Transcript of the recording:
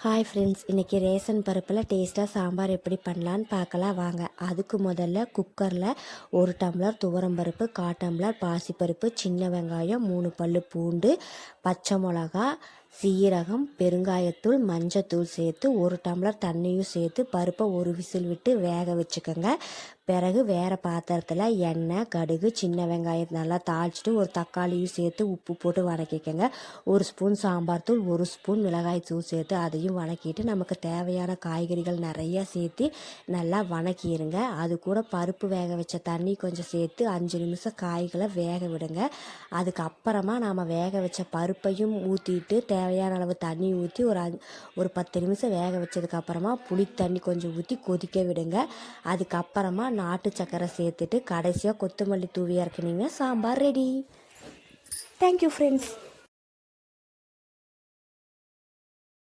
Hi friends, இன்றைக்கி ration பருப்பில் டேஸ்ட்டாக சாம்பார் எப்படி பண்ணலான்னு பார்க்கலாம் வாங்க. அதுக்கு முதல்ல குக்கரில் 1 டம்ளர் துவரம்பருப்பு, 1/4 டம்ளர் பாசிப்பருப்பு, சின்ன வெங்காயம், 3 பல் பூண்டு, பச்சை மிளகா, சீரகம், பெருங்காயத்தூள், மஞ்சத்தூள் சேர்த்து 1 டம்ளர் தண்ணியும் சேர்த்து பருப்பை ஒரு விசில் விட்டு வேக வச்சுக்கோங்க. பிறகு வேறு பாத்திரத்தில் எண்ணெய், கடுகு, சின்ன வெங்காயம் நல்லா தாளிச்சிட்டு ஒரு தக்காளியும் சேர்த்து உப்பு போட்டு வதக்கிக்கோங்க. 1 ஸ்பூன் சாம்பார் தூள், 1 ஸ்பூன் மிளகாய் தூள் சேர்த்து அதையும் வதக்கிட்டு நமக்கு தேவையான காய்கறிகள் நிறையா சேர்த்து நல்லா வதக்கிடுங்க. அது கூட பருப்பு வேக வச்ச தண்ணி கொஞ்சம் சேர்த்து 5 நிமிஷம் காய்களை வேக விடுங்க. அதுக்கப்புறமா நாம் வேக வச்ச பருப்பையும் ஊற்றிட்டு தேவையான அளவு தண்ணி ஊற்றி ஒரு 10 நிமிஷம் வேக வச்சதுக்கப்புறமா புளி தண்ணி கொஞ்சம் ஊற்றி கொதிக்க விடுங்க. அதுக்கப்புறமா நாட்டு சக்கரை சேர்த்துட்டு கடைசியாக கொத்தமல்லி தூவி இறக்குனீங்கன்னா சாம்பார் ரெடி. Thank you friends.